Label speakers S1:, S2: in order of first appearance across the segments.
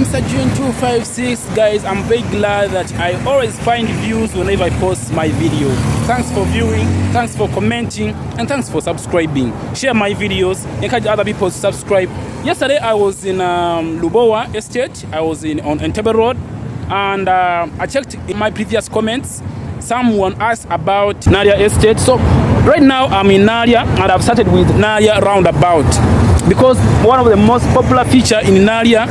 S1: Mr. June256. Guys, I'm very glad that I always find views whenever I post my video. Thanks for viewing, thanks for commenting, and thanks for subscribing. Share my videos, encourage other people to subscribe. Yesterday I was in Lubowa Estate. I was on Entebbe Road, and I checked in my previous comments. Someone asked about Naalya Estate. So right now I'm in Naalya, and I've started with Naalya roundabout because one of the most popular feature in Naalya,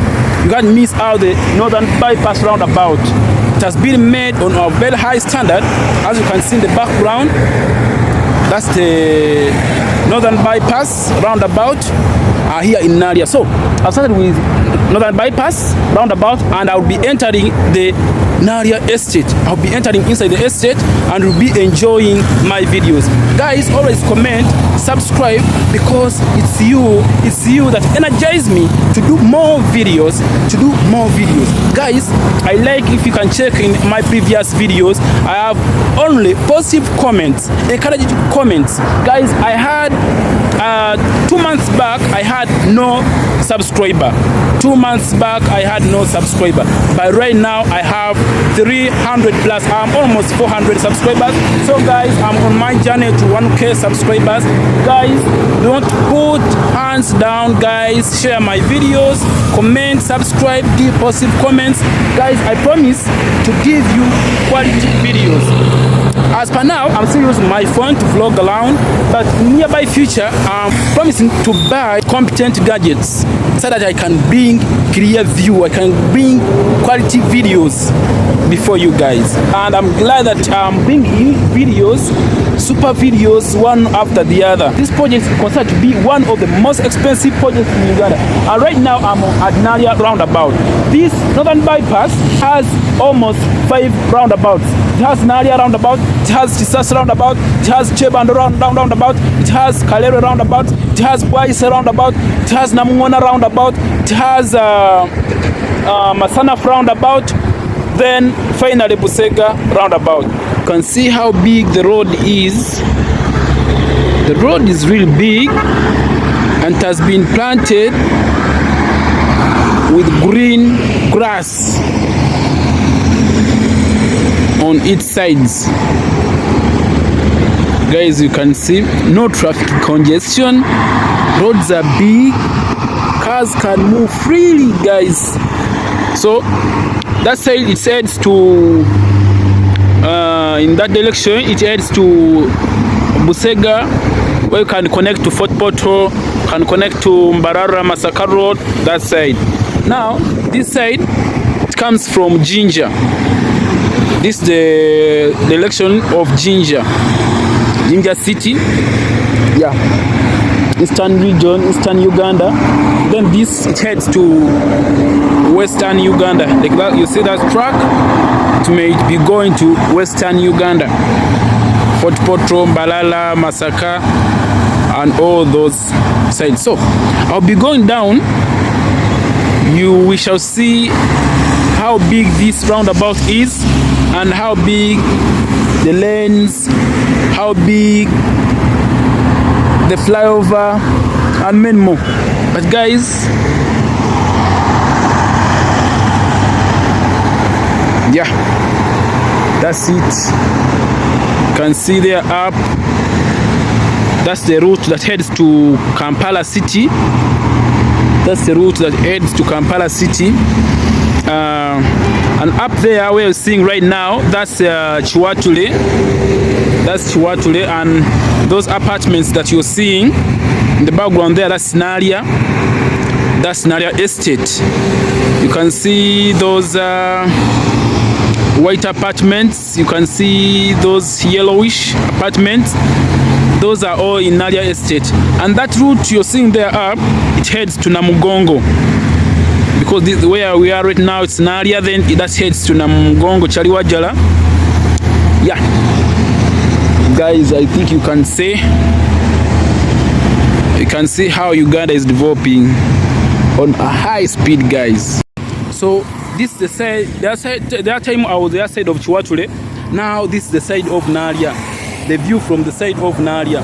S1: you can't miss out the northern bypass roundabout. It has been made on a very high standard. As you can see in the background, that's the northern bypass roundabout here in Naalya. So I've started with northern bypass roundabout, and I'll be entering the Naalya estate. I'll be entering inside the estate and will be enjoying my videos. Guys, always comment, subscribe, because it's you that energize me to do more videos, Guys, I like if you can check in my previous videos. I have only positive comments, encouraging comments. Guys, I had 2 months back I had no subscriber. 2 months back I had no subscriber, but right now I have 300 plus. I'm almost 400 subscribers. So guys, I'm on my journey to 1k subscribers. Guys, don't put hands down. Guys, share my videos, comment, subscribe, give positive comments. Guys, I promise to give you quality videos. As per now, I'm still using my phone to vlog around, but in nearby future, I'm promising to buy competent gadgets so that I can bring clear view, I can bring quality videos before you guys. And I'm glad that I'm bringing videos, super videos, one after the other. This project is considered to be one of the most expensive projects in Uganda. And right now I'm at Naalya roundabout. This northern bypass has almost 5 roundabouts. It has Naalya roundabout, it has Chisasa roundabout, it has Chebando roundabout, it has Kalere roundabout, it has Bwaise roundabout, it has Namungona roundabout, it has Masana roundabout, then finally Busega roundabout. You can see how big the road is. The road is really big and it has been planted with green grass on its sides. Guys, you can see no traffic congestion. Roads are big, cars can move freely, guys. So that side it heads to in that direction it heads to Busega, where you can connect to Fort Portal, can connect to Mbarara Masaka Road, that side. Now this side it comes from Ginger. This is the direction of Ginger City, yeah, Eastern region, Eastern Uganda. Then this it heads to Western Uganda. Like that, you see that track, it may be going to Western Uganda, Fort Portal, Mbalala, Masaka, and all those sides. So I'll be going down. We shall see how big this roundabout is and how big the lanes, how big the flyover, and many more. But guys, yeah, that's it. You can see there up, that's the route that heads to Kampala city. That's the route that heads to Kampala city. And up there where you're seeing right now, that's kiwatule. That's kiwatule, and those apartments that you're seeing in the background there, that's Naalya. That's Naalya estate. You can see those white apartments. You can see those yellowish apartments. Those are all in Naalya estate. And that route you're seeing there up, it heads to Namugongo. Because this where we are right now, it's Naalya, then that heads to Namugongo, Chaliwajala. Yeah. Guys, I think you can see how Uganda is developing on a high speed, guys. So this is the side, that time I was the side of kiwatule. Now this is the side of Naalya. The view from the side of Naalya.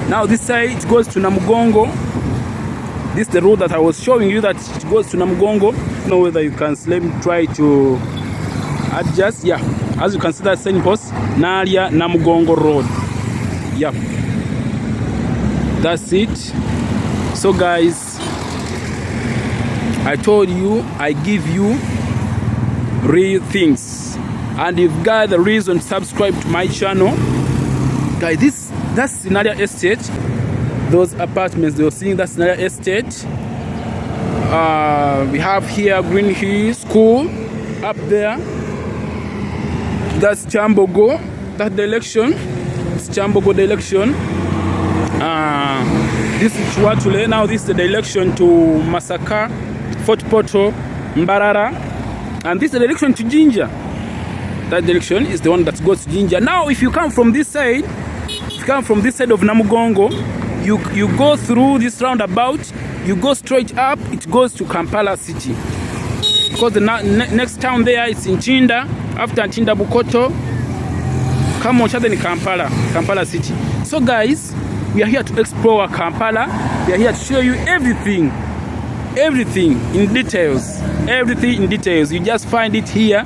S1: Now this side it goes to Namugongo. This is the road that I was showing you that it goes to Namugongo. I don't know whether you can let me try to adjust. Yeah, as you can see that signpost, Naalya Namugongo Road. Yeah, that's it. So guys, I told you I give you real things, and you've got the reason to subscribe to my channel. Guys, that's Naalya Estate. Those apartments you're seeing, that's Naalya Estate. We have here Green Hill School up there. That's Chambogo, that direction. It's Chambogo direction. This is Kiwatule. Now this is the direction to Masaka, Fort Portal, Mbarara, and this is the direction to Jinja. That direction is the one that goes to Jinja. Now if you come from this side, of Namugongo, you go through this roundabout, you go straight up, it goes to Kampala city. Because the next town there is in Chinda. After Chinda Bukoto, come on, then Kampala city. So guys, we are here to explore Kampala. We are here to show you everything in details. Everything in details. You just find it here.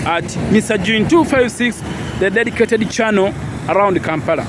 S1: At Mr. June 256, the dedicated channel around Kampala.